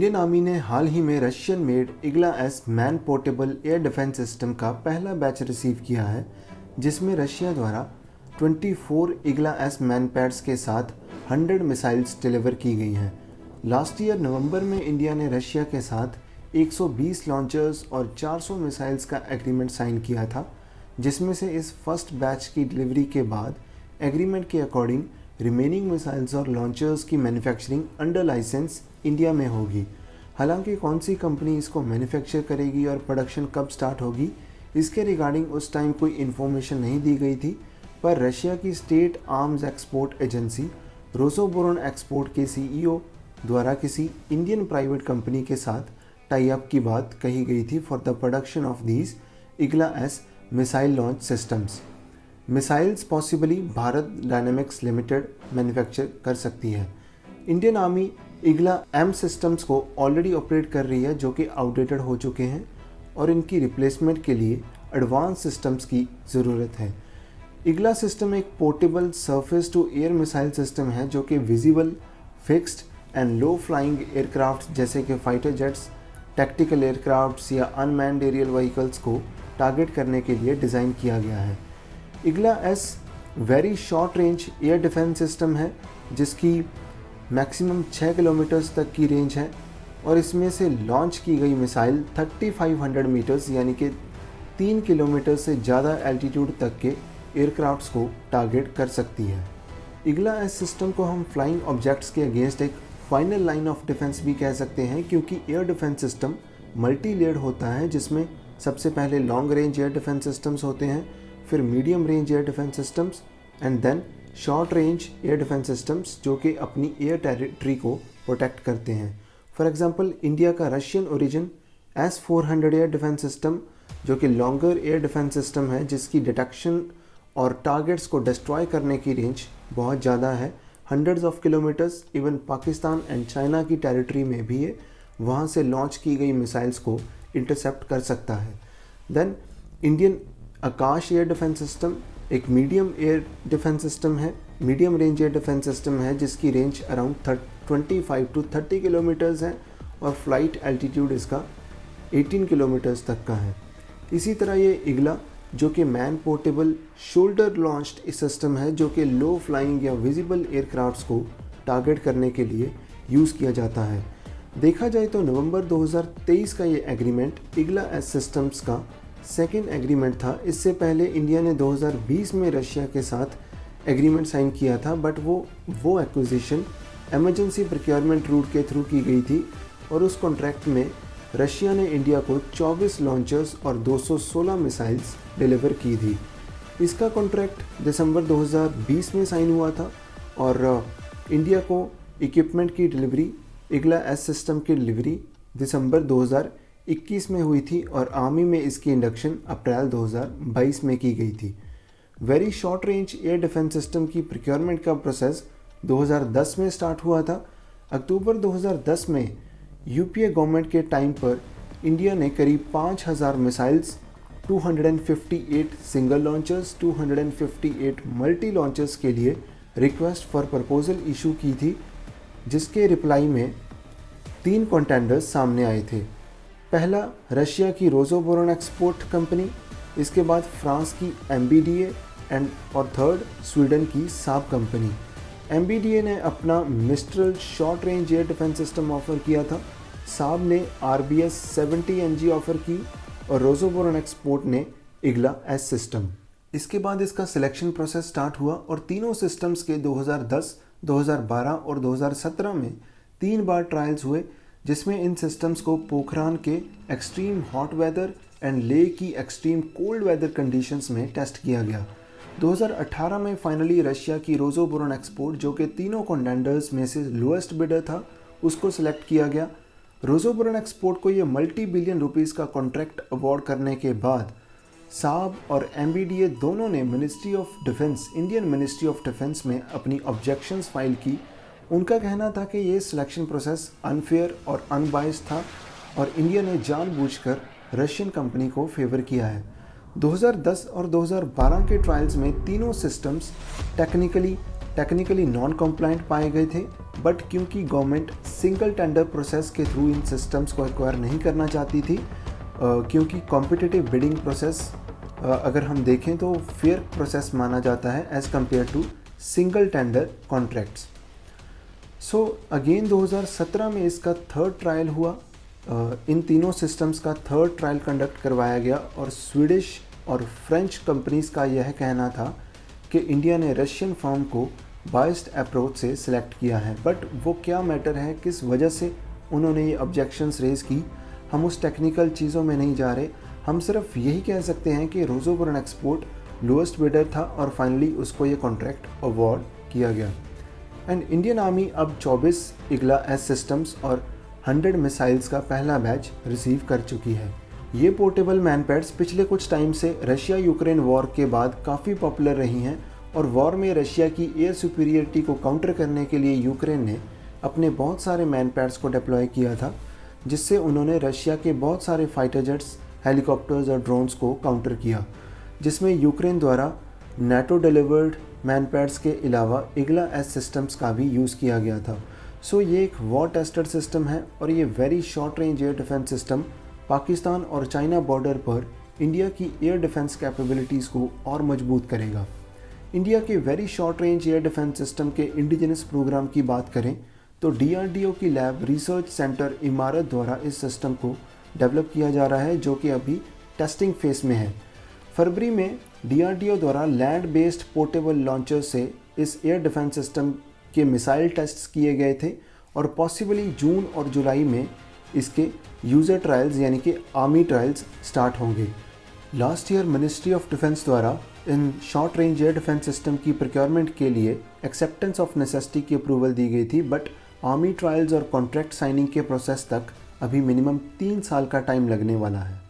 Indian army ने हाल ही में Russian made Igla S man portable air defence system का पहला बैच रिसीव किया है, जिसमें रशिया द्वारा 24 इग्ला एस मैन पैड्स के साथ 100 मिसाइल्स डिलीवर की गई हैं। लास्ट ईयर नवंबर में इंडिया ने रशिया के साथ 120 लॉन्चर्स और 400 मिसाइल्स का एग्रीमेंट साइन किया था, जिसमें से इस फर्स्ट बैच की डिलीवरी के बाद एग्रीमेंट के अकॉर्डिंग रिमेनिंग मिसाइल्स और लॉन्चर्स की मैन्युफैक्चरिंग अंडर लाइसेंस इंडिया में होगी। हालांकि कौन सी कंपनी इसको मैन्युफैक्चर करेगी और प्रोडक्शन कब स्टार्ट होगी, इसके रिगार्डिंग उस टाइम कोई इन्फॉर्मेशन नहीं दी गई थी, पर रशिया की state arms export agency Rosoboron export के सीईओ द्वारा किसी इंडियन प्राइवेट कंपनी के साथ टाई अप की बात कही गई थी for the production of these Igla S missile launch systems. Missiles possibly Bharat Dynamics Limited manufacture कर सकती है। Indian army Igla M systems को ऑलरेडी ऑपरेट कर रही है, जो कि आउटडेटेड हो चुके हैं और इनकी रिप्लेसमेंट के लिए एडवांस सिस्टम्स की ज़रूरत है। इग्ला सिस्टम एक portable surface to air missile system है, जो कि visible, fixed and low flying aircraft जैसे कि फाइटर जेट्स, टैक्टिकल एयरक्राफ्ट्स या अनमैन्ड एरियल व्हीकल्स को टारगेट करने के लिए डिज़ाइन किया गया है। Igla S very short range air defence system है, जिसकी मैक्सिमम 6 किलोमीटर्स तक की रेंज है और इसमें से लॉन्च की गई मिसाइल 3500 मीटर्स यानी कि 3 किलोमीटर से ज़्यादा एल्टीट्यूड तक के एयरक्राफ्ट्स को टारगेट कर सकती है। इग्ला एस सिस्टम को हम फ्लाइंग ऑब्जेक्ट्स के अगेंस्ट एक फाइनल लाइन ऑफ डिफेंस भी कह सकते हैं, क्योंकि air defence system multi layered होता है, जिसमें सबसे पहले long range air defence systems होते हैं, फिर medium range air defence systems and then short range air defence systems, जो कि अपनी एयर टेरिटरी को प्रोटेक्ट करते हैं। फॉर एग्जांपल इंडिया का Russian origin S-400 air defence system, जो कि लॉन्गर एयर डिफेंस सिस्टम है, जिसकी डिटेक्शन और टारगेट्स को डिस्ट्रॉय करने की रेंज बहुत ज़्यादा है, hundreds of kilometres. Even Pakistan and China की टेरिटरी में भी है, वहाँ से लॉन्च की गई मिसाइल्स को इंटरसेप्ट कर सकता है। देन इंडियन आकाश एयर डिफेंस सिस्टम एक मीडियम एयर डिफेंस सिस्टम है, medium range air defence system है, जिसकी रेंज अराउंड 25 टू 30 किलोमीटर्स है और फ्लाइट एल्टीट्यूड इसका 18 किलोमीटर्स तक का है। इसी तरह ये इग्ला, जो कि man portable shoulder launched system है, जो कि लो फ्लाइंग या विजिबल एयरक्राफ्ट्स को टारगेट करने के लिए यूज़ किया जाता है। देखा जाए तो नवंबर 2023 का ये एग्रीमेंट इग्ला एस सिस्टम्स का सेकेंड एग्रीमेंट था। इससे पहले इंडिया ने 2020 में रशिया के साथ एग्रीमेंट साइन किया था, बट वो एक्विजिशन एमरजेंसी प्रोक्योरमेंट रूट के थ्रू की गई थी और उस कॉन्ट्रैक्ट में रशिया ने इंडिया को 24 लॉन्चर्स और 216 मिसाइल्स डिलीवर की थी। इसका कॉन्ट्रैक्ट दिसंबर 2020 में साइन हुआ था और इंडिया को इक्विपमेंट की डिलीवरी, इग्ला एस सिस्टम की डिलीवरी दिसंबर 2021 में हुई थी और आर्मी में इसकी इंडक्शन अप्रैल 2022 में की गई थी। Very short range air defence system की प्रोक्योरमेंट का प्रोसेस 2010 में स्टार्ट हुआ था। अक्टूबर 2010 में यूपीए गवर्नमेंट के टाइम पर इंडिया ने करीब 5000 missiles, 258 single launchers, 258 multi launchers के लिए रिक्वेस्ट फॉर प्रपोजल इशू की थी, जिसके रिप्लाई में 3 कंटेंडर्स सामने आए थे। पहला रशिया की रोसोबोरोन एक्सपोर्ट कंपनी, इसके बाद फ्रांस की MBDA और थर्ड स्वीडन की साब कंपनी। MBDA ने अपना mistral short range air defence system offer किया था, साब ने RBS 70 NG ऑफर की और रोसोबोरोन एक्सपोर्ट ने इग्ला एस सिस्टम। इसके बाद इसका सिलेक्शन प्रोसेस स्टार्ट हुआ और तीनों सिस्टम्स के 2010, 2012 और 2017 में 3 बार ट्रायल्स हुए, जिसमें इन सिस्टम्स को पोखरान के एक्सट्रीम हॉट वेदर एंड ले की एक्सट्रीम कोल्ड वेदर कंडीशंस में टेस्ट किया गया। 2018 में फाइनली रशिया की रोसोबोरोन एक्सपोर्ट, जो कि तीनों कंटेंडर्स में से लोएस्ट बिडर था, उसको सिलेक्ट किया गया। रोसोबोरोन एक्सपोर्ट को ये मल्टी बिलियन रुपीस का कॉन्ट्रैक्ट अवार्ड करने के बाद साब और MBDA दोनों ने ministry of defence, Indian ministry of defence में अपनी ऑब्जेक्शंस फाइल की। उनका कहना था कि ये सिलेक्शन प्रोसेस अनफेयर और अनबायस्ड था और इंडिया ने जानबूझकर रशियन कंपनी को फेवर किया है। 2010 और 2012 के ट्रायल्स में तीनों सिस्टम्स टेक्निकली नॉन कंप्लायंट पाए गए थे, बट क्योंकि गवर्नमेंट सिंगल टेंडर प्रोसेस के थ्रू इन सिस्टम्स को एक्वायर नहीं करना चाहती थी, क्योंकि कॉम्पिटिटिव बिडिंग प्रोसेस अगर हम देखें तो फेयर प्रोसेस माना जाता है as compare to single tender contracts. So again 2017 में इसका थर्ड ट्रायल हुआ। इन तीनों सिस्टम्स का थर्ड ट्रायल कंडक्ट करवाया गया और स्वीडिश और फ्रेंच कंपनीज़ का यह कहना था कि इंडिया ने रशियन फर्म को बायस्ड अप्रोच से सिलेक्ट किया है। बट वो क्या मैटर है, किस वजह से उन्होंने ये ऑब्जेक्शंस रेज़ की, हम उस टेक्निकल चीज़ों में नहीं जा रहे। हम सिर्फ यही कह सकते हैं कि रोसोबोरोनेक्सपोर्ट लोएस्ट बिडर था और फाइनली उसको ये कॉन्ट्रैक्ट अवार्ड किया गया। एंड इंडियन आर्मी अब 24 इग्ला एस सिस्टम्स और 100 मिसाइल्स का पहला बैच रिसीव कर चुकी है। ये पोर्टेबल मैनपैड्स पिछले कुछ टाइम से रशिया यूक्रेन वॉर के बाद काफ़ी पॉपुलर रही हैं और वॉर में रशिया की एयर सुपीरियरिटी को काउंटर करने के लिए यूक्रेन ने अपने बहुत सारे मैनपैड्स को डिप्लॉय किया था, जिससे उन्होंने रशिया के बहुत सारे फाइटर जेट्स, हेलीकॉप्टर्स और ड्रोन्स को काउंटर किया, जिसमें यूक्रेन द्वारा नाटो डिलीवर्ड मैनपैड्स के अलावा इग्ला एस सिस्टम्स का भी यूज़ किया गया था। सो ये एक वॉर टेस्टेड सिस्टम है और ये very short range air defence system Pakistan और चाइना बॉर्डर पर इंडिया की एयर डिफेंस कैपेबिलिटीज़ को और मजबूत करेगा। इंडिया के very short range air defence system के इंडिजिनस प्रोग्राम की बात करें तो DRDO की लैब रिसर्च सेंटर इमारत द्वारा इस सिस्टम को डेवलप किया जा रहा है, जो कि अभी टेस्टिंग फेस में है। फरवरी में DRDO द्वारा लैंड बेस्ड पोर्टेबल लॉन्चर से इस एयर डिफेंस सिस्टम के मिसाइल टेस्ट्स किए गए थे और पॉसिबली जून और जुलाई में इसके यूज़र ट्रायल्स यानी कि आर्मी ट्रायल्स स्टार्ट होंगे। Last year ministry of defence द्वारा इन short range air defence system की प्रोक्योरमेंट के लिए एक्सेप्टेंस ऑफ नेसेसिटी की अप्रूवल दी गई थी, बट आर्मी ट्रायल्स और कॉन्ट्रैक्ट साइनिंग के प्रोसेस तक अभी मिनिमम 3 साल का टाइम लगने वाला है।